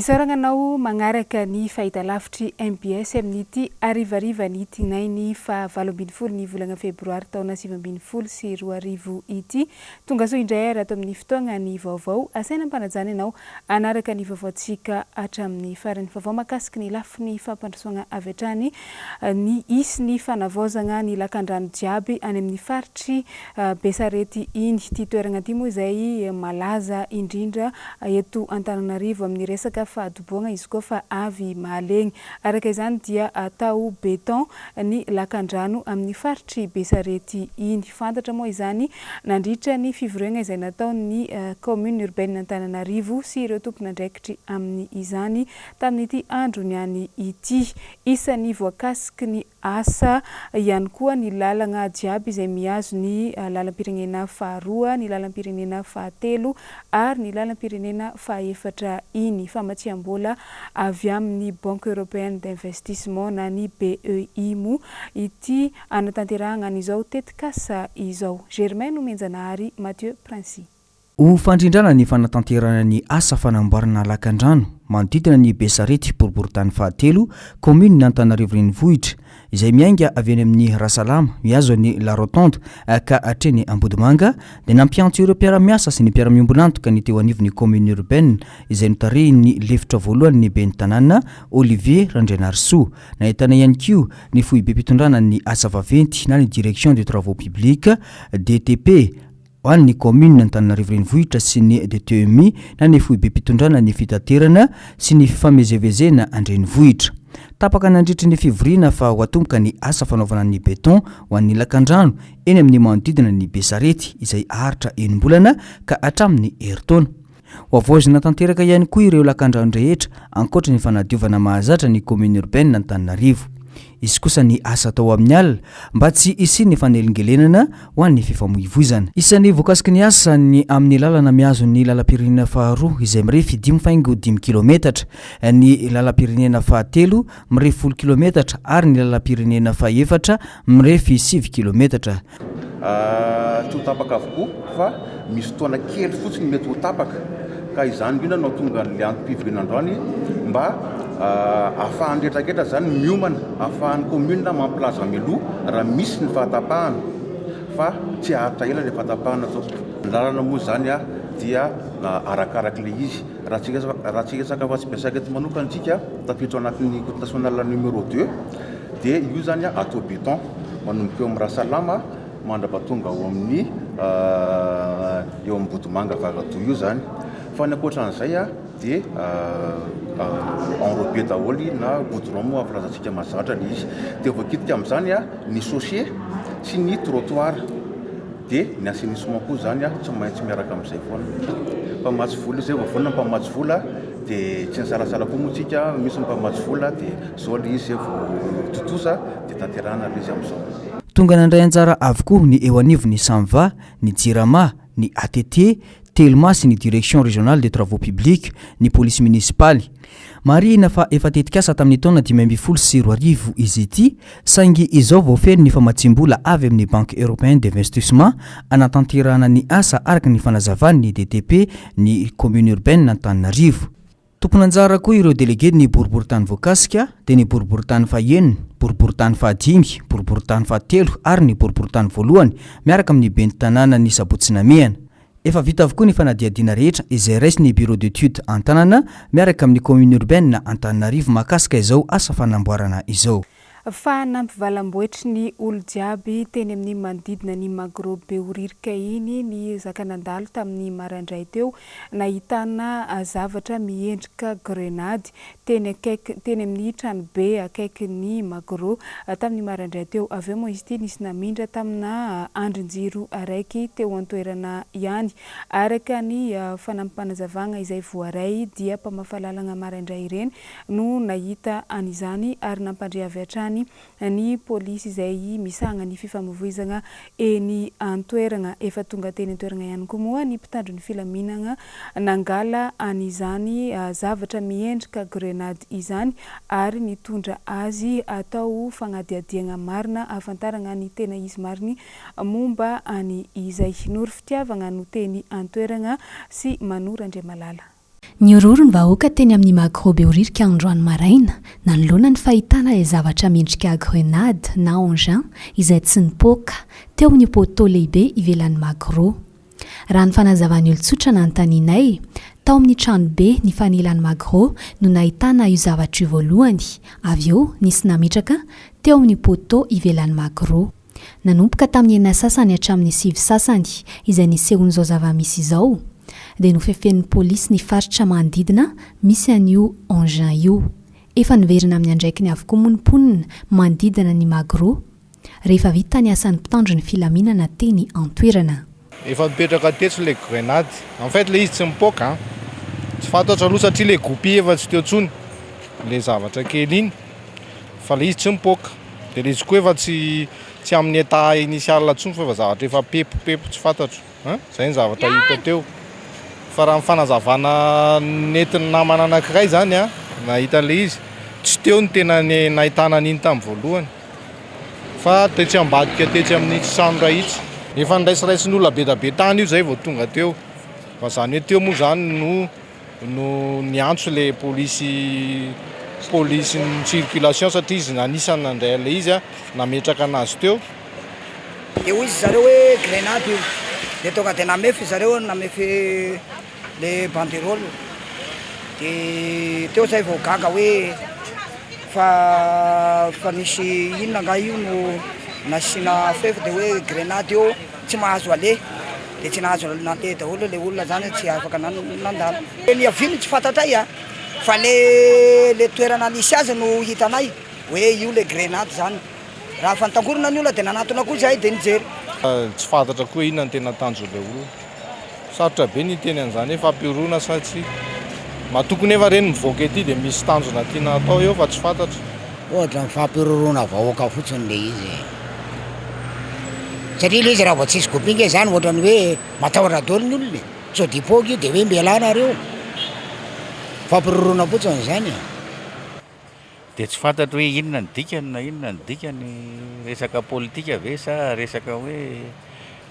Isaranganao magnaraka ny fahitalavitry MBS amin'ity arivariva ny tinainy fa 20 ny volana febroary taona 2020 sy 2020 ity tonga so indray rato amin'ny fotoagna ny vaovao asaina ampanajana ianao anaraka ny vaovaontsika hatramin'ny farany vaovao makasiky ny lafy ny fampandrosoagna avy hatrany ny isy ny fanavaozagna ny lakan-drano jiaby any amin'ny faritry Besarety iny ty toeragna ty moa izay malaza indrindra eto Antananarivo amin'ny resaka fahadoboagna izy koa fa avy mahalegny araka izany dia atao béton ny lakan-drano amin'ny faritry Besarety iny fantatra moa izany nandritra ny fivoriagna izay nataon'ny commune urbaine Antananarivo sy ireo tompon'andraikitry amin'ny izany tamin'ity andro niany ity isan'ny voakasiky ny asa ihany koa ny lalagna jiaby izay miazo ny lalam-pirenena faharoa ny lalam-pirenena fahatelo ary ny lalam-pirenena fahefatra iny famatsiam-bola avy amin'ny Banque Européenne d'Investissement na ny BEI mo ity anatanterahagna an'izao tetikasa izao. Germaine Omenjanahary, Mathieu Princy. Ho fandrindrana ny fanatanterana ny asa fanamboarana lakan-drano manodidina ny Besarety boriboritany fahatelo commune Antananarivo renivohitra izay miainga avy any amin'ny Rasalama miazo ny La Rotonde ka hatreny Ambodimanga dia nampiantso ireo mpiara-miasa sy ny mpiara-miombonantoka ny teo anivon'ny commune urbaine izay notarehiny lefitra voalohany ny ben'ny tanàna Olivier Randrianarso nahitana ihany koa ny foibe mpitondrana ny asa vaventy na ny direction des travaux publics DTP ny commune Antananarivo renivohitra sy ny DTMI na ny foibe mpitondrana ny fitaterana sy ny fifamezivezena andrenivohitra. Tapaka nandritry ny fivoriana fa ho atomboka ny asa fanaovana ny béton ho an'ny lakan-drano eny amin'ny manodidina ny Besarety izay aharitra enim-bolana ka hatramin'ny herintaona. Ho avoazina tanteraka ihany koa ireo lakan-drano rehetra ankoatra ny fanadiovana mahazatra ny commune urbaine Antananarivo. Izy kosa ny asa tao amin'ny alina mba tsy isiny ny fanelingelenana ho an'ny fifamoivoizana. Isan'ny voakasiky ny asa ny amin'ny lalana miazo ny lalam-pirenena faharoa izay mirefy 5.5 kilometatra, ny lalam-pirenena fahatelo mirefy 10 kilometatra ary ny lalam-pirenena fahefatra mirefy 7 kilometatra. Tsy ho tapaka avokoa fa misy fotoana kely fotsiny mety ho tapaka ka izany io nanao tonga ny antom-pivoriana androany mba ahafahan'ny rehetrarehetra zany miomana ahafahan'ny commune mampilaza miloha raha misy ny fahatapahana fa tsy aharitra ela le fahatapahana zao. Ny lalana moa zany dia arakaraka le izy raha tsy resaka fa tsy Besarety manokana antsika tafiditra anatin'ny route nationale numéro 2 dia io zany atao béton manomboka eo amin'ny Rasalama mandrapatonga ao amin'ny eo amin'ny Bodimanga Varatoa io zany fa ny ankoatran'izay dia enrobé daholo na goudron moa filazantsika mazatra le izy dia voakitika amin'izany ny chaussée sy ny trottoir dia ny assainissement koa zany tsy maintsy miaraka amin'izay foana mpamatsy vola izay voavoana mpamatsy vola dia tsy nisarasara koa moa tsika misy mpamatsy vola dia zao le izy vao totoza dia tanterahana le izy amin'izao. Tonga nandray anjara avokoa ny eo anivon'ny Samva, ny Jirama, ny ATT, Telma sy ny direction régionale des travaux publics, ny police municipale. Marina fa efa tetikasa tamin'ny taona 2010 sy 2020 izy ity saingy izao vao feno ny famatsim-bola avy amin'ny Banque Européenne d'Investissement anatanterahana ny asa araka ny fanazavany ny DTP ny commune urbaine Antananarivo. Tompon'anjara koa ireo délégué ny boriboritany voakasika dia ny boriboritany fahaenina, boriboritany fahadimy, boriboritany fahatelo ary ny boriboritany voalohany miaraka amin'ny ben'ny tanàna ny Sabotsinamehana. Efa vita avokoa ny fanadiadiana rehetra izay raisy ny bureau d'étude Antanana miaraka amin'ny commune urbaine Antananarivo makasika izao asa fanamboarana izao. Fa nampivalamboetry ny olo jiaby teny amin'ny manodidina ny Magro Beoririka iny ny zakanandalo tamin'ny maraindray teo nahitana zavatra miendrika grenady teny amin'ny trano be akaiky ny Magro tamin'ny maraindray teo. Avy eo moa izy ity nisy namindra tamina andrin-jiro araiky teo an-toerana ihany araka ny fanampanazavagna izay voaray dia mpamafalalagna maraindray ireny no nahita an'izany ary nampandre avy hatrany ny polisy izay misagna ny fifamoivoizagna eny an-toeragna efa tonga teny an-toeragna ihany koa moa ny mpitandro ny filaminagna nangala an'izany zavatra miendrika grenady izany ary nitondra azy atao fagnadiadiagna marina ahafantaragna ny tena izy mariny momba any izay. Nory fitiavagna no teny an-toeragna sy Manora Andriamalala. Ny ororo ny vahoaka teny amin'ny Macrobeoririka androany maraina nanoloana ny fahitana ilay zavatra mendrika grenade na engin izay tsy nipoaka teo ny poto lehibe ivelan'ny Macro. Raha ny fanazavany olon-tsotra nanontanianay tao amin'ny tranobe ny fanelan'ny Macro no nahitana io zavatra io voalohany, avy eo nisy nametraka teo amin'ny poto ivelan'ny Macro. Nanomboka tamin'ny enina sasany hatramin'ny 5 sasany izay nisehon'izao zava-misy izao dia nofefen'ny polisy ny faritra manodidina misy an'io engin io. Efa niverina amin'ny andraikiny avokoa moa ny mponina manodidina ny Macro. Rehefa vita ny asan'ny mpitandro ny filaminana teny antoerana. Efa mipetraka tetsy le grenade. En fait le izy tsy mipoaka. Tsy fantatra aloha satria le goupille efa tsy teo tsony. Le zavatra kely iny. Fa le izy tsy mipoaka. Dia le izy koa efa tsy amin'ny état initial tsony fa efa zavatra efa pepo tsy fantatro. Zay ny zavatra hita teo. Fa raha fanazavana nentin'ny namana anankiray zany nahita le izy. Tsy teo ny tena nahitana an'iny tamin'ny voalohany. Fa tetsy ambadika tetsy amin'ny trano rahitsy. Efa niraisiraisin'ny olona be da be tany io zay vao tonga teo. Fa zany hoe teo moa zany no niantso le polisy ny circulation satria izy nanisany nandray le izy nametraka anazy teo. Eo izy zareo hoe grenade io. Dia tonga dia namefy zareo namefy le banderole. Dia teo zay vao gaga hoe fa nisy inona nga io no nasina fefy dia hoe grenade io tsy mahazo ale. Dia tsy nahazo nandeha daholo le olona zany tsy afaka nandalo. Ny aviny tsy fantatray fa le toerana nisy azy no hitanay hoe io le grenade zany. Raha fa nitangorona ny olona dia nanatona koa zahay dia nijery. Tsy fantatra koa inona ny tena tanjo le olona. Sarotra be ny teny an'izany hoe fampiorona sa tsy. Tokony efa reny mivoaka ety dia misy tanjona tiana atao eo fa tsy fantatra. Ohatra ny fampiororona vahoaka fotsiny le izy. Satria le izy raha vao tsisy gopinga zany ohatrany hoe matahotra daholo ny olona. Sao dipoaka io dia hoe mbelanareo. Fampiororona fotsiny zany. Dia tsy fantatra hoe inona ny dikany resaka politika ve sa resaka hoe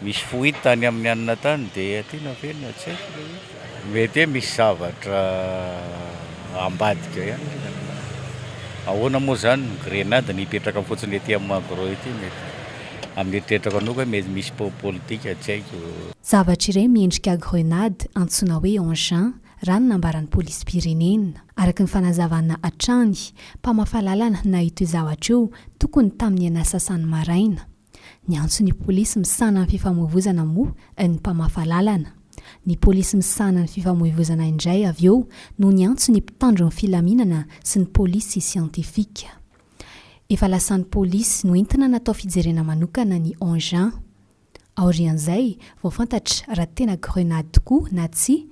misy fohity tany amin'ny anina tany dia tiana velona tsy haiko. Mety hoe misy zavatra ambadika ihany. Ahoana moa zany grenade nipetraka fotsiny ety amin'ny Macro ety mety amin'ny eritreritako anoka hoe mety misy politika tsy haiko. Zavatra iray miendrika grenade antsoina hoe engin raha ny nambaran'ny polisym-pirenena. Araka ny fanazavana hatrany mpamafalalana nahita io zavatra io tokony tamin'ny enina sasany maraina. Ny antson'ny polisy misana ny fifamoivoizana moa ny mpamafalalana. Ny polisy misana ny fifamoivoizana indray avy eo no ny antson'ny mpitandro ny filaminana sy ny polisy siantifika. Efa lasan'ny polisy no entina natao fijerena manokana ny engin. Aorian'izay vao fantatra raha tena grenade tokoa na tsy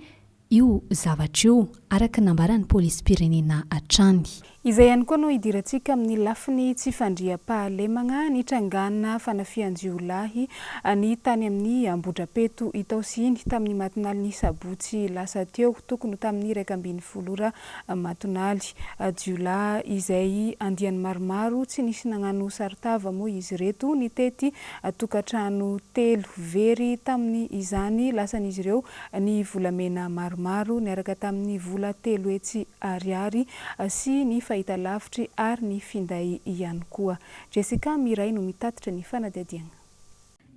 io zavatra io araka ny nambaran'ny polisym-pirenena hatrany. Izay ihany koa no hidirantsika amin'ny lafiny tsy fandriam-pahalemana nitrangana fanafian-jiolahy ny tany amin'ny Ambodrapeto Itaosiny tamin'ny matonaly ny sabotsy lasa teo tokony tamin'ny 1 ora matonaly. Jiolahy izay andiany maromaro tsy nisy nagnano saritava moa izy reto ny tety tokantrano 3 very tamin'ny izany lasan'izy ireo ny volamena maromaro niaraka tamin'ny vola 3 hetsy ariary sy ny fahita lavitry ary ny finday ihany koa. Jessica Miray no mitatitra ny fanadihadiana.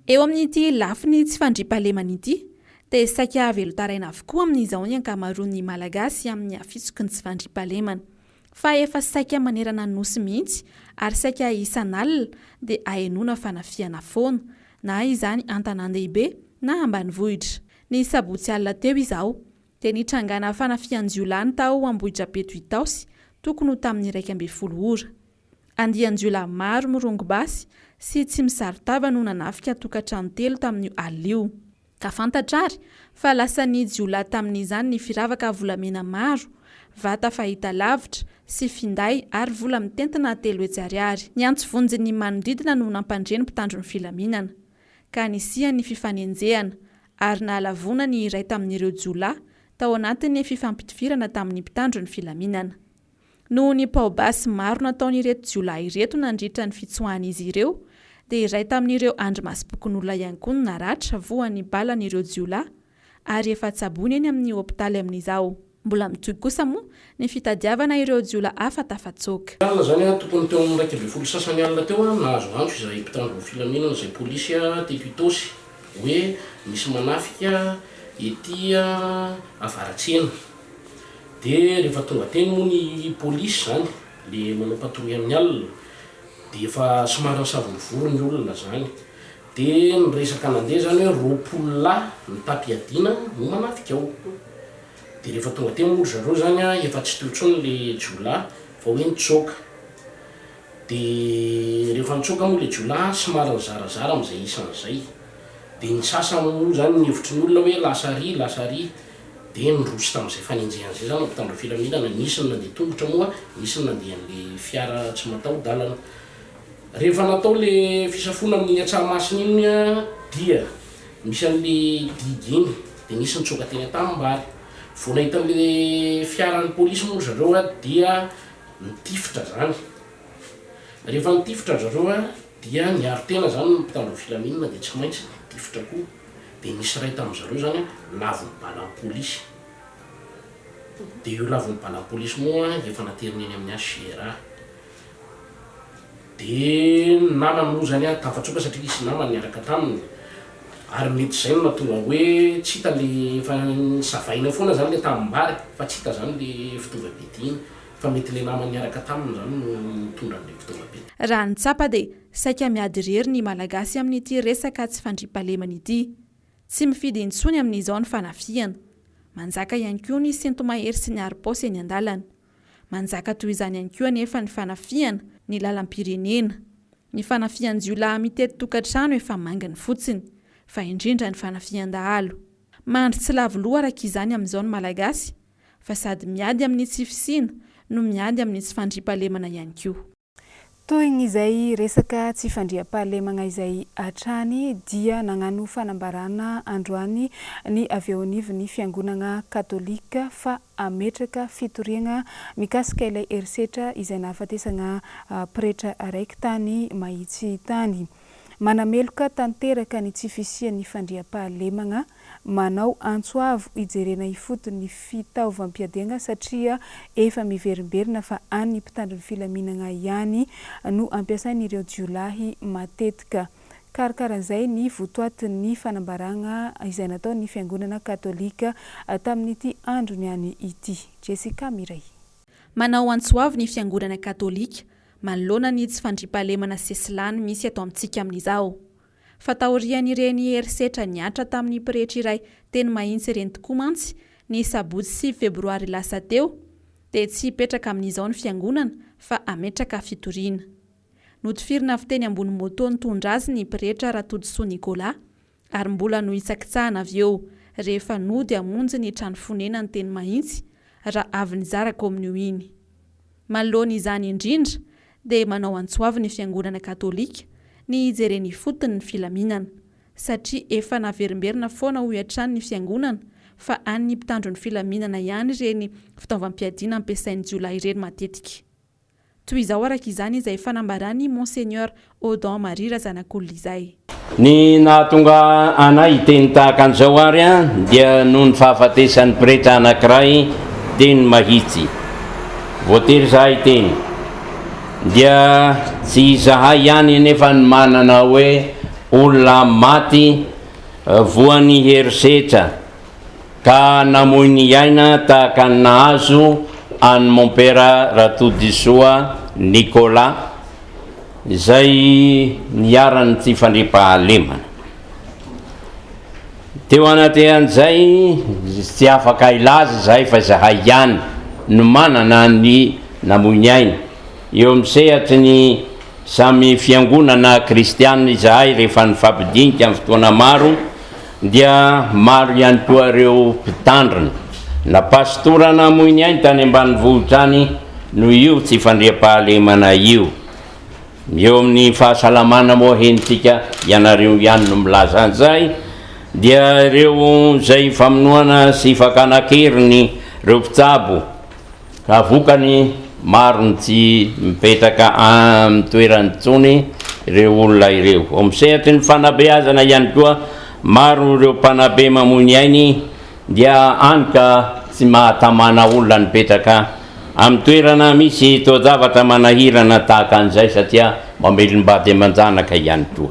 Eo amin'ity lafiny tsy fandriam-pahalemana ity dia saika velotaraina avokoa amin'izao ny ankamaroan'ny malagasy amin'ny afitsoky ny tsy fandriam-pahalemana. Fa efa saika manerana ny nosy mihitsy ary saika isan'alina dia ahenoana fanafiana foana na izany an-tanàn-dehibe na ambanivohitra. Ny sabotsy alina teo izao dia nitrangana fanafian-jiolahy tao Ambohidrapeto Itaosy tokony tamin'ny 1 ora. Andian-jiolahy maro mirongo-basy sy tsy misarotava no nanafika tokantrano 3 tamin'io alina io. Ka fantatrary fa lasan'ny jiolahy tamin'izany ny firavaka volamena maro, vata fahita lavitra sy finday ary vola mitentina 3 hetsy ariary. Ny antso vonjy manodidina no nampandreny mpitandro ny filaminana. Ka nisiany fifanenjehana ary nahalavona ny iray tamin'ireo jiolahy tao anatin'ny fifampitifirana tamin'ny mpitandro ny filaminana. Noho ny paobasy maro nataon'ireto jiolahy ireto nandritra ny fitsoan'izy ireo, dia iray tamin'ireo andrimasim-pokon'olona ihany koa no naratra voan'ny balan'ireo jiolahy ary efa tsabony eny amin'ny hopitaly amin'izao. mbola mitogy kosa moa ny fitadiavana ireo jiolaa hafa tafatsoka. Alina zany a tokony teo amin'ny 1.2 sasany alina teo a nahazo anjo izay mpitandro filaminana izay polisy teto-itosy hoe misy manafika ety avaratsena. Dia rehefa tonga teny moa ny polisy zany le manao patrouille amin'ny alina dia efa somary savonivoro ny olona zany. Dia niresaka nandeha zany hoe 20 lahy mitapy-adina no manafika ao. Dia rehefa tonga teny moa zareo zany a efa tsy teo intsony le jiolahy fa hoe nitsoaka. Dia rehefa nitsoaka moa le jiolahy somary nizarazara amin'izay isan'izay. Dia ny sasany moa zany nihevitry ny olona hoe lasa ry. Dia nirosy tamin'izay fanenjehan'izay zany mpitandro filaminana, nisy ny nandeha tongotra moa, nisy ny nandeha an'le fiara tsy mataho-dalana. Rehefa natao le fisafona amin'ny Tsaramasina iny dia misy an'le didy iny dia nisy nitsoaka teny an-tanimbary. Vao nahita an'le fiaran'ny polisy moa zareo dia nitifitra zany. Rehefa nitifitra zareo dia niaro tena zany ny mpitandro filaminana dia tsy maintsy nitifitra koa. Dia nisy ray tamin'izareo zany lavon'ny balan'ny polisy. Dia io lavon'ny balan'ny polisy moa efa naterina eny amin'ny AGRA. Dia namany moa zany tafatsoka satria isy namany niaraka taminy. Ary mety zay no natonga hoe tsy hita le efa savaina foana zany le tanimbary fa tsy hita zany le fitaovam-pety iny. Fa mety le namany niaraka taminy zany no mitondra an'le fitaovam-pety. Raha ny tsapa dia saika miady irery ny malagasy amin'ity resaka tsy fandriampahalemana ity. Tsy mifidy intsony amin'izao ny fanafiana. Manjaka ihany koa ny sintomahery sy ny aripaosy eny an-dalana. Manjaka toy izany ihany koa nefa ny fanafiana ny lalam-pirenena. Ny fanafian'ny jiolahy mitety tokantrano efa mangany fotsiny, fa indrindra ny fanafian-dahalo. Mandry tsy lavo loha araka izany amin'izao ny malagasy, fa sady miady amin'ny tsy fisiana no miady amin'ny tsy fandriampahalemana ihany koa. Toy n'izay resaka tsy fandriam-pahalemana izay hatrany dia nagnano fanambarana androany ny avy eo anivon'ny fiangonana katolika fa ametraka fitoriana mikasika ilay herisetra izay nahafatesana pretra araiky tany Mahitsy tany. Manameloka tanteraka ny tsy fisian'ny fandriam-pahalemana, manao antsoavo hijerena ifotony fitaovam-piadiana satria efa miverimberina fa any mpitandro ny filaminana ihany no ampiasain'ireo jiolahy matetika. Karakaran'izay ny votoatin'ny fanambarana izay nataon'ny fiangonana katolika tamin'ity androny any ity. Jessica Miray. Manao antsoavo ny fiangonana katolika manoloana ny tsy fandriampahalemana sesilany misy ato amintsika amin'izao. Fataorian'ireny herisetra niatra tamin'ny pretra iray teny Mahitsy ireny tokoa mantsy ny sabotsy 9 febroary lasa teo dia tsy hipetraka amin'izao ny fiangonana fa ametraka fitoriana. Notifirina avy teny ambony moto nitondra azy ny pretra Ratodsoa Nicolas ary mbola no isakitsahana avy eo rehefa nody hamonjy ny trano fonena ny teny Mahitsy raha avy nizaraka amin'io iny. Manoloana izany indrindra dia manao antsoavo ny fiangonana katolika ny hijereny fotony ny filaminana satria efa naverimberina foana ho hatrany ny fiangonana fa any mpitandro ny filaminana ihany ireny fitaovam-piadiana ampiasain'ny jiolahy ireny matetika. Toy izao araka izany izay fanambarany Monseigneur Audon Marie Razanak'olona izay. Ny nahatonga anay hiteny tahaka an'izao ary dia noho ny fahafatesan'ny pretra anankiray teny Mahitsy. Voatery zahay teny dia tsy zahay ihany nefa ny manana hoe olona maty voan'ny herisetra ka namoy ny aina tahaka ny nahazo any mon père Ratodsoa Nicolas izay niarany tsy fandriampahalemana. Teo anaty an'izay tsy afaka ilaza zahay fa zahay ihany no manana ny namoy ny aina. Eo amin'sehatry ny samy fiangonana kristianina izahay rehefa nifampidinika amin'ny fotoana maro dia maro ihany koa ireo mpitandrina na pastora namoy ny aina tany ambanivohitra any no io tsy fandriampahalemana io. Eo amin'ny fahasalamana moa henitsika ianareo ihany no milaza an'izay dia ireo zay famonoana sy fakanakeriny ireo mpitsabo ka vokany maro ny tsy mipetraka amin'ny toerany tsony ireo olona ireo. Amin'sehatry ny fanabeazana ihany koa maro ireo mpanabe mamoy ny ainy dia any ka tsy mahatamana olona nipetraka amin'ny toerana misy toa-javatra manahirana tahaka an'izay satria mamelombady aman-janaka ihany koa.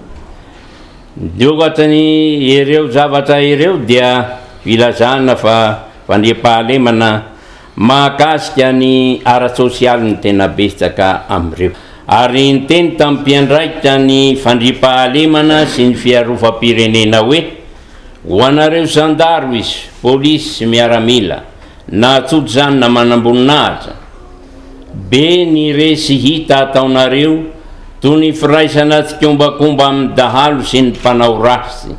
Ohatrany ireo zavatra ireo dia filazana fa fandriam-pahalemana mahakasika ny ara-sosialy ny tena betsaka amin'ireo. Ary nyteny tamin'ny mpiandraikitra ny fandriam-pahalemana sy ny fiarovam-pirenena hoe ho anareo zandaro izy, polisy sy miaramila na tsotra zany na manamboninahitra, be ny resy hita ataonareo toy ny firaisana tsikombakomba amin'ny dahalo sy ny mpanao rasy,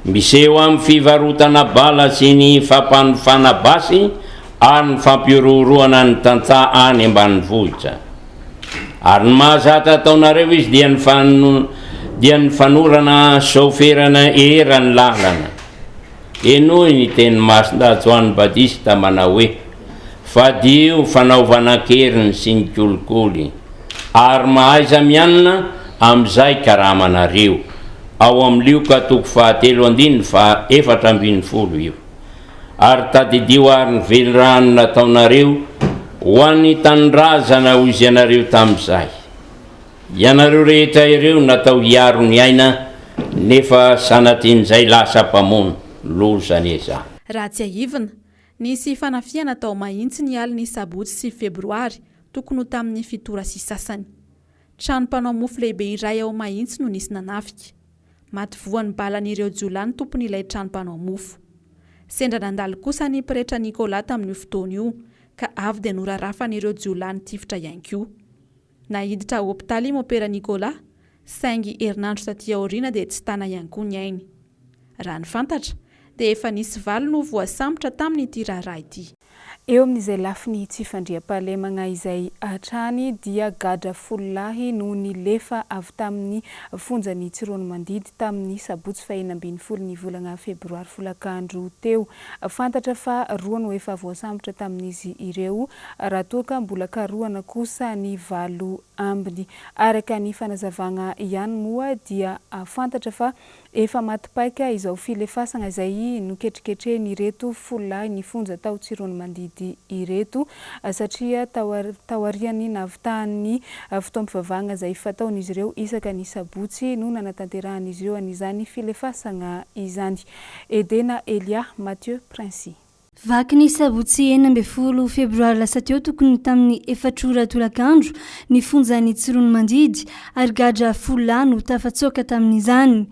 miseho amin'ny fivarotana bala sy ny fampanofana basy ary ny fampiororoana ny tantsaha any ambanivohitra. Ary ny mahazatra ataonareo izy dia ny fanorana soferana erany lalana. Enoy ny teny masina Joany Batista manao hoe fadio fanaovana keriny sy ny kolikoly ary mahaiza mianina amin'izay karamanareo. Ao amin'ny Lioka 7:4 io. Ary tadidio ary ny velirano nataonareo ho an'ny tanindrazana ho izy ianareo tamin'izay. Ianareo rehetra ireo natao hiaro ny aina nefa sanatrian'izay lasa mpamono lozany eza. Raha tsy ahivina, nisy fanafiana tao mahitsy ny aliny sabotsy sy febroary tokony ho tamin'ny fitora sy sasany. Trano mpanao mofo lehibe iray ao mahitsy no nisy nanafika. Maty voan'ny balan'ireo jolany tompony ilay trano mpanao mofo. Sendra nandalo kosa ny pretra Nicolas tamin'io fotoana io ka avy dia norarafan'ireo jolany tifitra ihany koa. Nahiditra hôpitaly mopera Nicolas, saingy herinandro taty aoriana dia tsy tana ihany koa ny ainy. Raha ny fantatra dia efa nisy valo no voasambotra tamin'ity raharaha ity. Eo amin'izay lafiny tsy fandriam-pahalemana izay hatrany dia gadra folahy no nilefa avy tamin'ny fonjany Tsirono Mandidy tamin'ny sabotsy 12 ny volana febroary folakandro teo. Fantatra fa roa no efa voasambotra tamin'izy ireo raha toa ka mbola karohana kosa ny valo ambiny. Araka ny fanazavana ihany moa dia fantatra fa efa matipaika izao filefasana izay noketriketreny ireto folahy ny fonja tao Tsirono Mandidy ireto satria taoriany navitahan'ny fotoam-pivavahana izay fataon'izy ireo isaka ny sabotsy no nanatanterahan'izy ireo an'izany filefasana izany. Edena Elia Mathieu Princy. Vaky ny sabotsy 12 febroary lasa teo tokony tamin'ny 4 tolakandro ny fonjany Tsirono Mandidy ary gadra folahy no tafatsoaka tamin'izany.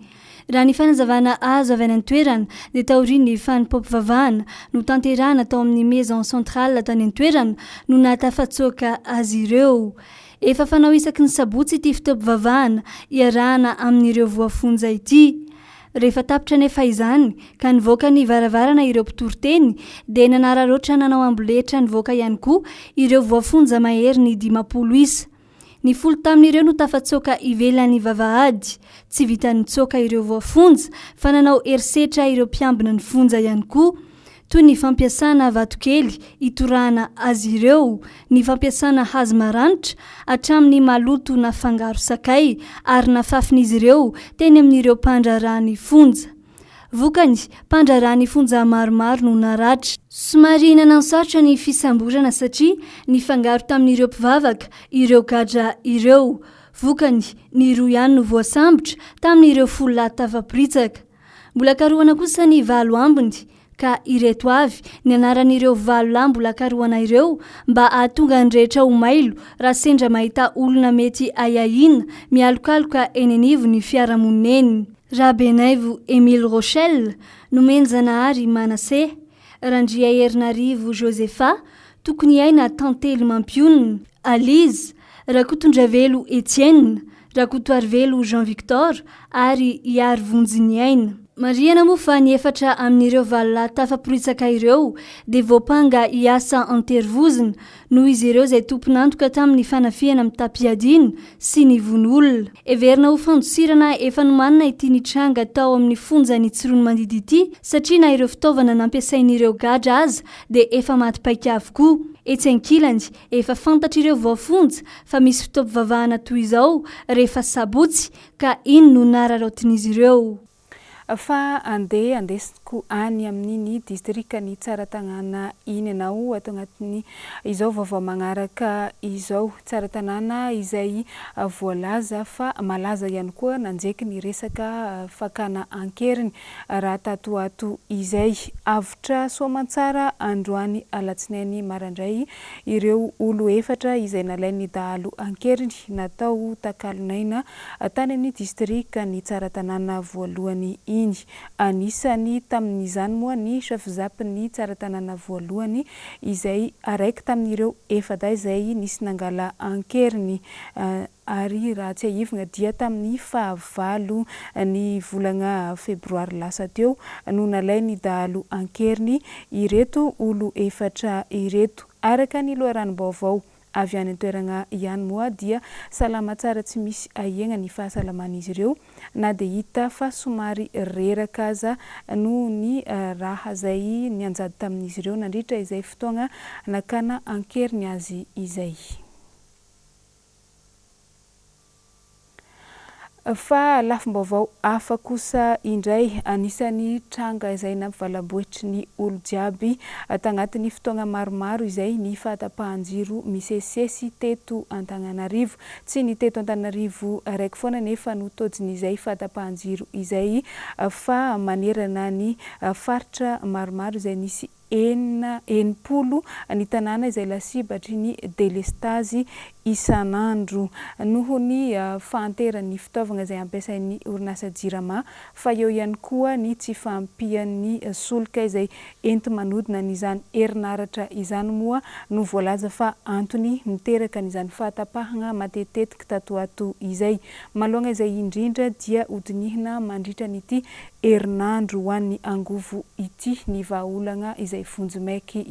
Raha ny fanazavana azo avy any an-toerana dia taoriany fanimpom-pivavahana no tanterahana tao amin'ny maison centrale tany an-toerana no natafatsoaka azy ireo. Efa fanao isaky ny sabotsy ity fotoam-pivavahana iarahana amin'ireo voafonja ity. Rehefa tapitra nefa izany ka nivoaka ny varavarana ireo mpitoroteny dia nanararoatra nanao amboletra nivoaka ihany koa ireo voafonja mahery ny 50 isa. Ny folo tamin'ireo no tafatsoaka ivelan'ny vavahady. Tsy vitan'ny tsoaka ireo voafonja fa nanao erisetra ireo mpiambina ny fonja ihany koa, toy ny fampiasana vatokely itorahana azy ireo, ny fampiasana hazo maranitra hatramin'ny maloto na fangaro sakay ary nafafin'izy ireo teny amin'ireo mpandrarahany fonja. Vokany mpandrarahany fonja maromaro no naratra. Somary nanansarotra ny fisamborana satria ny fangaro tamin'ireo mpivavaka ireo gadra ireo. Vokany ny roa ihany no voasambotra tamin'ireo folahy tafapritsaka. Mbola karohana kosa ny valo ambiny ka ireto avy ny anaran'ireo valo lahy mbola karohana ireo mba ahatonga ny rehetra ho mailo raha sendra mahita olona mety ayaina mialokaloka eny anivo ny fiarahamonina. Rabenaivo Emile Rochelle, Nomenjanahary Manase, Randria Herinarivo Josepha, tokony aina Tantely Mampionina, Alize, Rakotondravelo Etienne, Rakotoarivelo Jean-Victor, ary Iary Vonjiny aina. Mariana moa fa ny efatra amin'ireo valolahy tafaporitsaka ireo dia voapanga hiasa anterivozina noho izy ireo izay tompon'antoka tamin'ny fanafiana amin'ny tapiadina sy ny von'olona. Everina ho fandosirana efa nomanina ity nitranga tao amin'ny fonjany Tsirono Mandidy ity satria na ireo fitaovana nampiasain'ireo gadra aza dia efa matipaika avokoa. Etsy ankilany efa fantatra ireo voafonja fa misy fotoam-pivavahana toy izao rehefa sabotsy ka ino no nararaotin'izy ireo. Fa andeha Ianko any amin'ny distrika ny tsaratanàna iny anao atao agnatin'ny izao vaovao magnaraka izao tsaratanàna izay voalaza fa malaza ihany koa nanjeky ny resaka fakana ankeriny raha tatoato izay avitra soamantsara androany alatsinainy marandray ireo olo efatra izay nalain'ny dahalo ankeriny natao takalonaina tany amin'ny distrika ny tsaratanàna voalohany iny anisany tamin'izany moa ny chef-zapin'ny tsaratanàna voalohany izay araiky tamin'ireo efada izay nisy nangala ankeriny ary raha tsy ahivagna dia tamin'ny fahavalo ny volagna febroary lasa teo no nalain'ny dahalo ankeriny ireto olo efatra ireto araka ny loharanom-baovao avy any an-toeragna ihany moa dia salama tsara tsy misy ahegna ny fahasalaman'izy ireo na dia hita fa somary reraka aza no ny raha zay nianjady tamin'izy ireo nandritra izay fotoagna nakana ankeriny azy izay. Fa lafim-baovao hafa kosa indray anisan'ny tranga izay nampivalamboatry ny olo jiaby tagnatin'ny fotoagna maromaro izay ny fahatapahan-jiro misesisesy teto Antananarivo tsy ny teto Antananarivo araiky foana nefa no tôjin'izay fahatapahan-jiro izay fa manerana ny faritra maromaro izay nisy enimpolo ny tanàna izay lasibatry ny delestazy isanandro noho ny fahanteran'ny fitaovagna izay ampiasain'ny orinasa jirama fa eo ihany koa ny tsy fampian'ny solika izay enti manodina n'izany herinaratra izany moa no voalaza fa antony miteraka n'izany fahatapahagna matetetika tatoato izay malonga izay indrindra dia hodinihina mandritra n'ity herinandro ho an'ny angovo ity ny vahaolagna izay fonjimaiky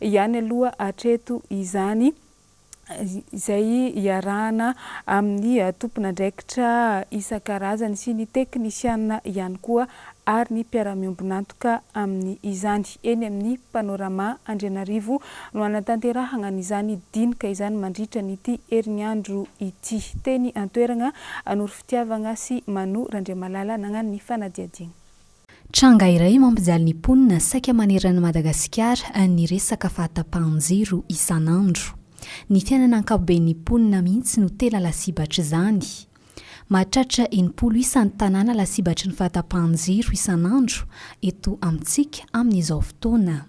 ihany aloha atreto izany izay iarahana amin'ny tompon'andraikitra isan-karazany sy ny teknisiana ihany koa ary ny mpiara-miombonantoka amin'ny izany eny amin'ny panorama Andrainarivo no anatanterahagna n'izany dinika izany mandritra n'ity herinandro ity teny antoeragna anoro fitiavagna sy Mano Randriamalala nagnano ny fanadiadiana. Tranga iray mampijaly ny mponina saika manerana Madagasikara ny resaka fahatapahan-jiro isanandro. Ny fiainana ankapoben'ny mponina mihitsy no tena lasibatra izany. Mahatratra enimpolo isan'ny tanàna lasibatry ny fahatapahan-jiro isanandro eto amintsika amin'izao fotoana.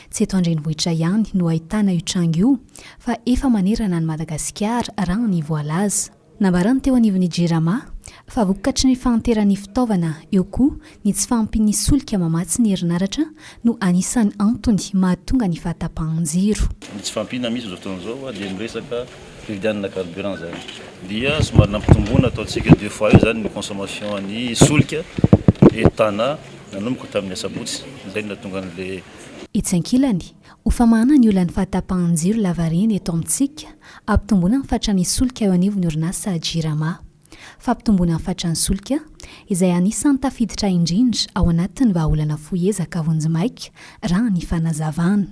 Tsy eto Andrenivohitra ihany no ahitana io tranga io fa efa manerana ny Madagasikara raha ny voalaza. Nambarany teo anivon'ny jirama fa vokatry ny fahanteran'ny fitaovana eo koa ny tsy fahampian'ny solika mamatsy ny herinaratra no anisan'ny antony mahatonga ny fahatapahan-jiro. Ny tsy fahampiana misy zao fotoan'izao dia miresaka fividianana carburant zany. Dia somary nampitombona ataontsika 2 fois io zany ny consommation ny solika entana nanomboka tamin'ny asabotsy izay no nahatonga an'ilay itsy ankilany hofamana ny olana fahatapahan-jiro lavareny eto amintsika ampitomboana ny fatran'ny solika eo anivon'ny orinasa jirama. Fampitomboana ny fatran'ny solika izay anisan'ny tafiditra indrindra ao anatin'ny vahaolana foezaka vonjimaika raha ny fanazavana.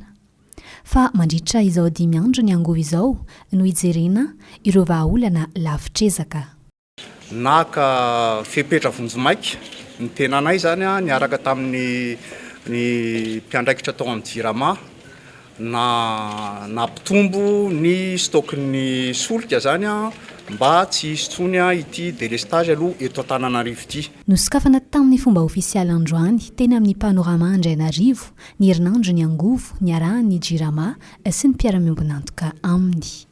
Fa mandritra izao 5 andro ny angovo izao no hijerena ireo vahaolana lavitrezaka. Naka fepetra vonjimaika ny tenanay zany niaraka tamin'ny mpiandraikitra tao amin'ny jirama na nampitombo ny stokny solika zany mba tsy hisotsony ity delestage aloha eto Antananarivo ity. Nosokafana tamin'ny fomba ofisialy androany teny amin'ny panorama Andrainarivo ny herinandro ny angovo ny arahan'ny jirama sy ny mpiara-miombonantoka aminy.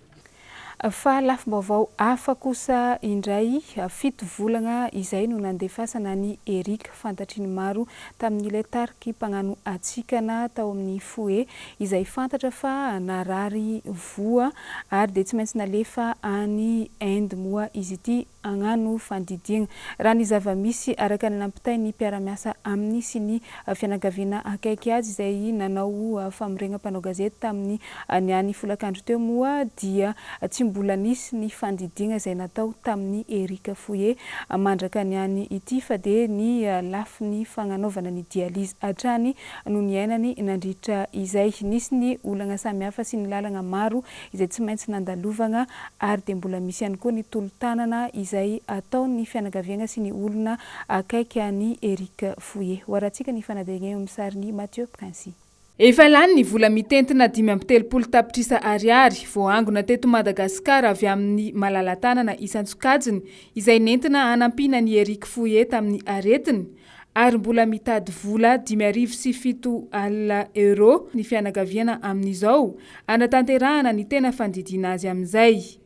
Fa lafim-baovao hafa kosa indray 7 volagna izay no nandefasana ny Eric fantatry ny maro tamin'ilay tariky mpagnano atsikana tao amin'ny foe izay fantatra fa narary voa ary dia tsy maintsy nalefa any Inde moa izy ity agnano fandidiana. Raha ny zava-misy araka ny nampitain'ny mpiara-miasa amin'ny sy ny fianakaviana akaiky azy izay nanao famoregna mpanao gazety tamin'ny niany folakandro teo moa dia tsy mbola nisy ny fandidiana izay natao tamin'ny Erika Fouye mandraka ny any ity fa dia ny lafiny fagnanaovana ny dialyse hatrany no niainany nandritra izay. Nisy ny olana samihafa sy ny lalana maro izay tsy maintsy nandalovana ary dia mbola misy ihany koa ny tolo-tanana izay ataon'ny fianakaviana sy ny olona akaiky any Erika Fouye. Hoarantsika ny fanadihana amin'ny sariny Mathieu Princy. Efa lany ny vola mitentina 530 tapitrisa ariary voangona teto Madagasikara avy amin'ny malalatanana Isantsokajiny izay nentina hanampiana ny Erika Fouye tamin'ny aretiny ary mbola mitady vola 507 euro ny fianakaviana amin'izao anatanterahana ny tena fandidiana azy amin'izay.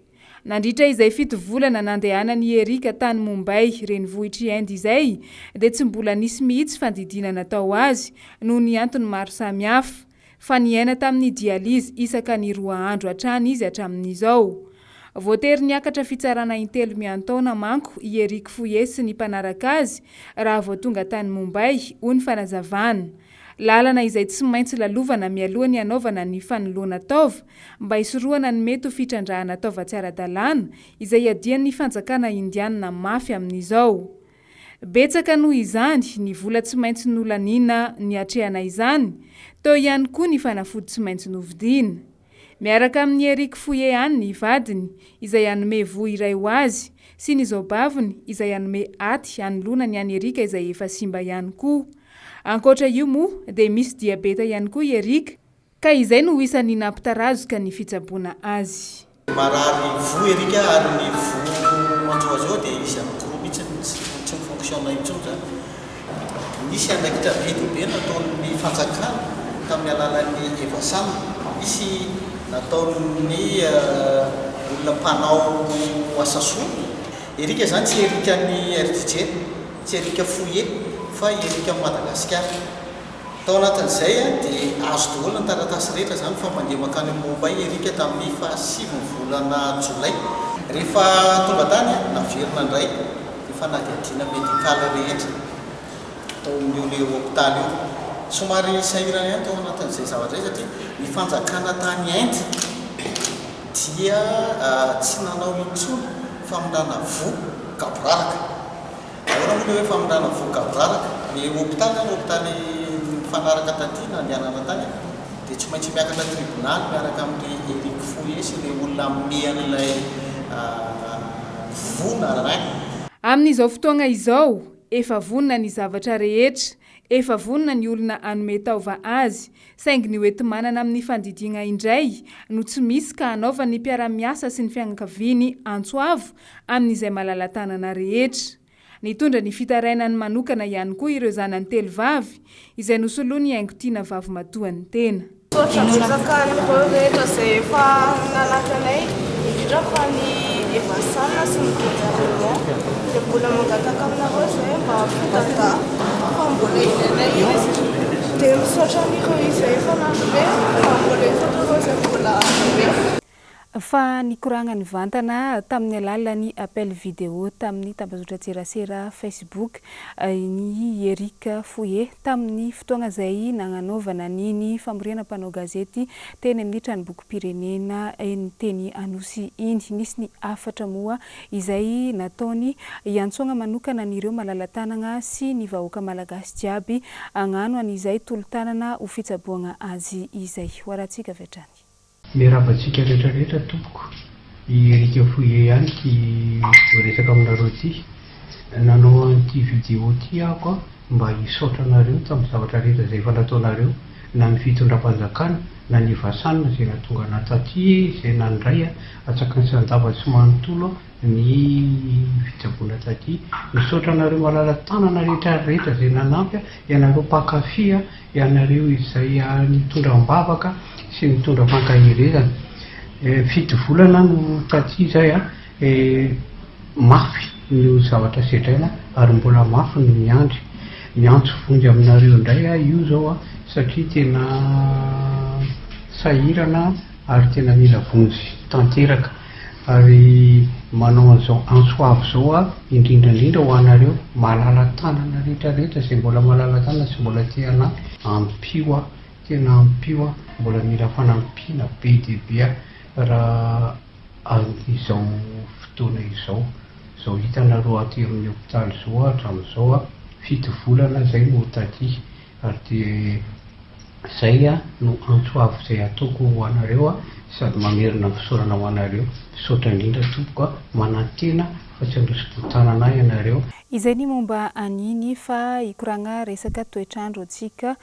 Nandritra izay 7 volana nandehana ny Erika tany Mumbai renivohitry Inde izay dia tsy mbola nisy mihitsy fandidiana natao azy noho ny antony maro samihafa fa niaina tamin'ny dialyse isaka ny 2 andro hatrany izy hatramin'izao. Voatery niakatra fitsarana intelo miantaona manko i Erika Fouye sy ny mpanaraka azy raha vao tonga tany Mumbai ho ny fanazavana. Lalana izay tsy maintsy lalovana mialohany hanaovana ny fanoloana taova mba hisorohana ny mety ho fitrandrahana taova tsy ara-dalàna izay adian'ny fanjakana indiana mafy amin'izao. Betsaka noho izany ny vola tsy maintsy nolanina ny hatrehana izany, teo ihany koa ny fanafody tsy maintsy novidiana. Miaraka amin'ny Erika Fouye ihany ny vadiny izay hanome voa iray ho azy sy ny zaobaviny izay hanome aty hanoloana ny any Erika izay efa simba ihany koa. Ankoatra io moa dia misy diabeta ihany koa Erika ka izay no isan'ny nampitarazoka ny fitsaboana azy. Marary voa Erika ary ny voa anjoazao dia izy ankoa mihitsy tsy mifonctionne intsony zany. Nisy andraikitra be dia be nataon'ny fanjakana tamin'ny alalan'ny evasana, misy nataon'ny olona mpanao asa soa. Erika zany tsy Erika ny RTG, tsy Erika Fouye fa Erika Madagasikara. Tao anatin'izay dia azo daholo ny taratasy rehetra zany fa mandeha makany Mumbai Erika tamin'ny 7 volana Jolay. Rehefa tonga tany naverina indray rehefa nadiadiana medikaly rehetra tao amin'io hôpitaly io. Somary sahirana ihany tao anatin'izay zavatra izay satria ny fanjakana tany Inde dia tsy nanao intsony famindrana voa kaboraraka. Ahora moa hoe famindrana voa kaboraraka ny hôpitaly fanaraka tatina nianana tany dia tsy maintsy miakatra tribunal miaraka amin'ny Erika Fouye sy ilay olona ame an'ilay voa na amin'izao fotoagna izao efa vonona ny zavatra rehetra, efa vonona ny olona hanome taova azy saingy ny hoety manana amin'ny fandidiana indray no tsy misy ka hanaova ny mpiara-miasa sy ny fianakaviany antsoavo amin'izay malalatanana rehetra. Nitondra ny fitarainany manokana ihany koa ireo zanany telo vavy izay nosoloany haingo-tiana vavy matoan'ny tena. Zakany rehetra izay efa nanakanay indrindra fa ny evasana sy ny gouvernement dia mbola mangataka aminareo izay mba fitaka fa mbola ilainay izy dia misaotra amin'ireo izay efa nanome fa mbola efatoreo izay mbola nanome. Fa nikoragna ny vantana tamin'ny alalan'ny appel vidéo tamin'ny tambazotra tserasera Facebook ny Erika Fouye tamin'ny fotoagna izay nagnanaovana ny famoriana mpanao gazety teny amin'ny tranombokim-pirenena ny teny Anosy iny. Nisy ny 4 moa izay nataony iantsona manokana an'ireo malalatanana sy ny vahoaka malagasy jiaby agnano an'izay tolo-tanana ho fitsaboana azy izay. Hoarantsika vetrany. Miarabantsika rehetrarehetra tompoko i Erika Fouye ihany ty resaka aminareo ty nanao an'ity vidéo ty ako mba hisaotra anareo tamin'ny zavatra rehetra izay efa nataonareo na ny fitondram-panjakana na ny vasanana izay natonga nataty izay nandray atsakany sandava tsy manontolo ny fitsaboana taty. Misaotra anareo malala-tanana rehetrarehetra izay nanampy ianareo mpankafy ianareo izay nitondram-bavaka sy nitondra fankahirezana. 7 volana no taty zay mafy ny zavatra sedraina ary mbola mafy ny miandry miantso vonjy aminareo indray io zao satria tena sahirana ary tena mila vonjy tanteraka ary manao an'izao antsoavo zao indrindrandrindra ho anareo malala-tanana rehetrarehetra izay mbola malala-tanana sy mbola te hanampy ampio tena ampio mbola mila fanampiana be dia be raha izao fotoana izao hitanareo aty amin'ny hopitaly zao hatramin'izao 7 volana zay no taty ary dia zay no antsoavo zay ataoko ho anareo sady mamerina fisaorana ho anareo misaotra indrindra tompoko manantena fa tsy androsim-potanana ianareo. Izay ny momba aniny fa ikoragna resaka toetrandro antsika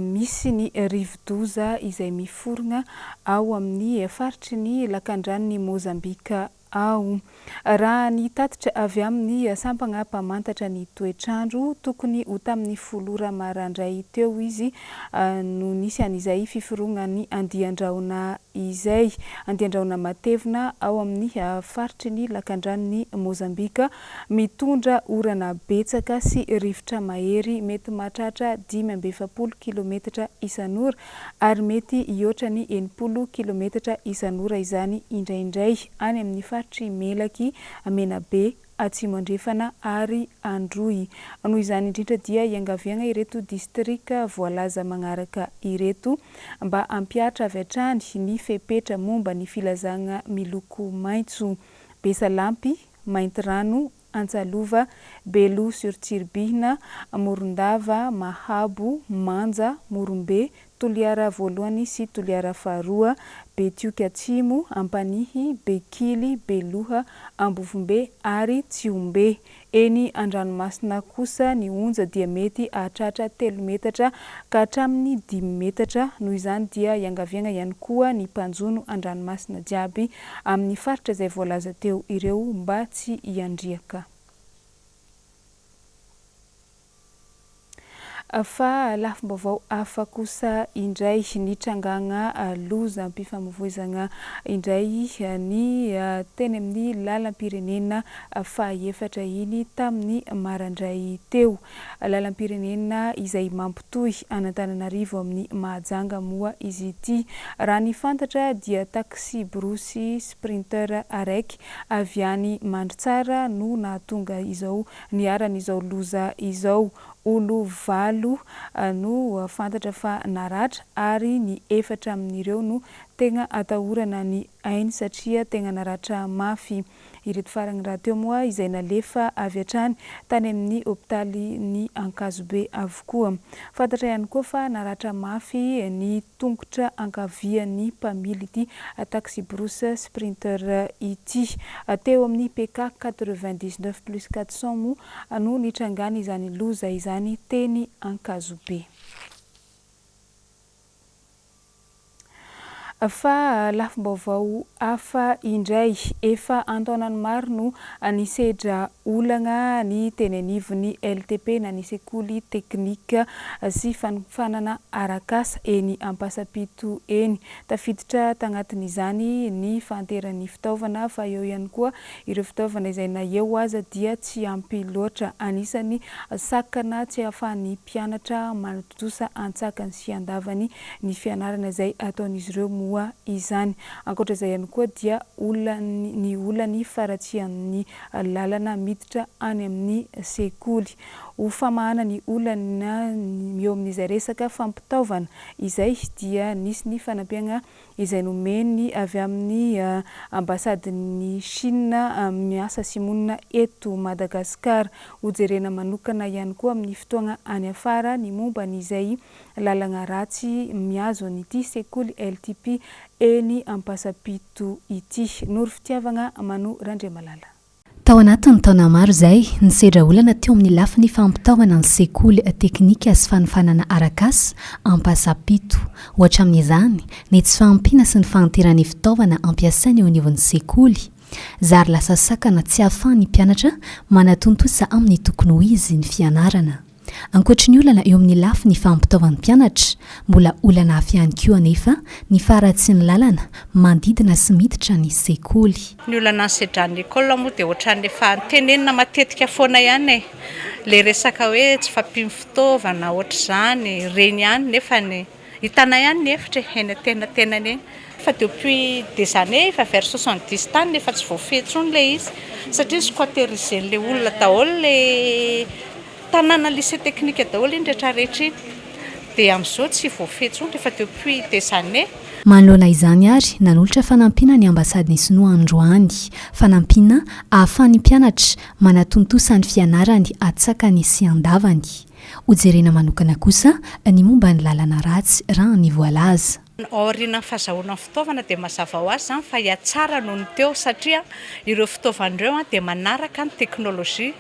misy ny rivo-doza izay miforogna ao amin'ny faritry ny lakan-dranony Mozambika ao. Raha ny tatitra avy amin'ny sampagna mpamantatra ny toetrandro tokony ho tamin'ny 10 ora maraindray teo izy no nisy an'izay fiforognana ny andian-drahona izay andian-drahona matevina ao amin'ny faritry ny lakan-dranony Mozambika mitondra orana betsaka sy rivotra mahery mety mahatratra 570 kilometatra isan'ora ary mety ioatra ny 80 kilometatra isan'ora izany indraindray any amin'ny faritry Melaky, Menabe, Atsimo Andrefana ary Androy. Noho izany indrindra dia iangaviagna ireto distrika voalaza magnaraka ireto mba ampiatra avy hatrany ny fepetra momba ny filazagna miloko maitso: Besalampy, Maintirano, Antsalova, Belo sur Tsirbihina, Morondava, Mahabo, Manja, Morombe, Toliara voalohany sy Toliara faharoa, Betioky Atsimo, Ampanihy, Bekily, Beloha, Ambovombe ary Tsiombe. Eny an-dranomasina kosa ny onja dia mety hahatratra 3 metatra ka hatramin'ny 5 metatra. Noho izany dia iangaviagna ihany koa ny mpanjono an-dranomasina jiaby amin'ny faritra izay voalaza teo ireo mba tsy hiandriaka. Fa lafim-baovao hafa kosa indray nitrangagna loza am-pifamoivoizagna indray ny teny amin'ny lalam-pirenena fahaefatra iny tamin'ny maraindray teo. Lalam-pirenena izay mampitohy Antananarivo amin'ny Mahajanga moa izy ity. Raha ny fantatra dia taxi brosy sprinter araiky avy any Mandritsara no nahatonga izao niaran'izao loza izao. Olo 8 no fantatra fa naratra ary ny 4 amin'ireo no tegna atahorana ny ainy satria tegna naratra mafy. Ireto faragny raha teo moa izay nalefa avy hatrany tany amin'ny hopitaly ny Ankazobe avokoa. Fantatra ihany koa fa naratra mafy ny tongotra ankavian'ny mpamily ity taxi brosy sprinter ity. Teo amin'ny PK 99+400 mo no nitrangana izany loza izany teny Ankazobe. Fa lafim-baovao hafa indray efa antaonany maro no nisedra olagna ny teny anivon'ny LTP na ny sekoly teknika sy fanofana arakasa eny Ampasapito eny. Tafiditra tagnatin'izany ny fanteran'ny fitaovana fa eo ihany koa ireo fitaovana izay na eo aza dia tsy ampy loatra. Anisany sakana tsy ahafahan'ny mpianatra manotosa antsakany sy andavany ny fianarana izay ataon'izy ireo moa izany. Ankoatra izay ihany koa dia ny olany faratsian'ny lalana miditra any amin'ny sekoly. Ho famahana ny olana eo amin'izay resaka fampitaovana izay dia nisy ny fanampiana izay nomeny avy amin'ny ambasadin'ny Chine miasa simonina eto Madagasikara. Hojerena manokana ihany koa amin'ny fotoagna any afara ny momba n'izay lalagna ratsy miazo an'ity sekoly LTP eny Ampasapito ity. Noro fitiavagna Mano Randriamalala. Tao anatin'ny taona maro izay nisedra olana teo amin'ny lafiny fampitaovana ny sekoly teknika sy fanofanana arakasa Ampasapito. Ohatra amin'izany ny tsy fahampiana sy ny fahanteran'ny fitaovana ampiasaina eo anivon'ny sekoly. Zary lasa sakana tsy ahafahan'ny mpianatra manatontosa amin'ny tokony ho izy ny fianarana. Ankoatry ny olana eo amin'ny lafiny fampitaovan'ny mpianatra, mbola olana hafa ihany koa anefa ny faratsy ny lalana mandidina sy miditra ny sekoly. Ny olana nisedran'ny école moa dia ohatran'ny efa tenenina matetika foana ihany le resaka hoe tsy fampino fitaovana ohatr'izany reny ihany nefa ny hitana ihany ny hevitra eny tena eny. Fa depuis des années efa vers 70 tany nefa tsy voafehitsony le izy satria squatterisen'le olona daholo le tanàna lycée technique daholo iny rehetra iny dia amin'izao tsy voafehitsony efa depuis des années manolona izany ary nanolotra fanampiana ny ambasady ny sinoa androany fanampiana ahafahany mpianatra manatontosany fianarany atsakany sy andavany hojerena manokana kosa ny momba ny lalana ratsy raha ny voalaza aoriana fahazahoana fitaovana dia mazava ho azy zany fa hiatsara noho ny teo satria ireo fitaovan'ireo dia manaraka ny teknôlôjia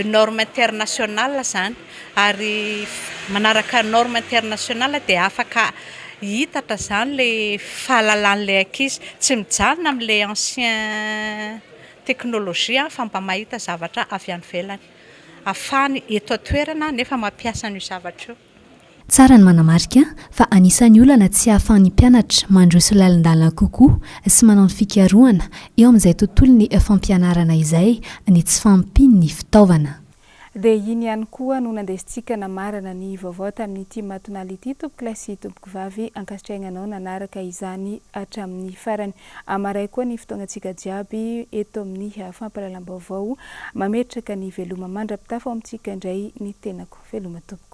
norme internationale zany ary manaraka norme internationale dia afaka hitatra zany le fahalalan'ilay ankizy tsy mijanona amin'ilay ancien teknôlôjia fa mba mahita zavatra avy any velany afahany eto atoerana nefa mampiasa ny zavatra io tsara ny manamarika fa anisan'ny olana tsy hahafahan'ny mpianatra mandroso lalindalina kokoa sy manao ny fikarohana eo amin'izay tontolo ny fampianarana izay ny tsy fampiny ny fitaovana dia iny ihany koa no nandesitsika namarana ny vaovao tamin'ity matonala ity tompo-kilasy tompoko vavy ankasitrainanao nanaraka izany hatramin'ny farany amaray koa ny fotoanantsika jiaby eto amin'ny fampalalam-baovao mametraka ny veloma mandrapitafa amintsika indray ny tenako veloma tompoko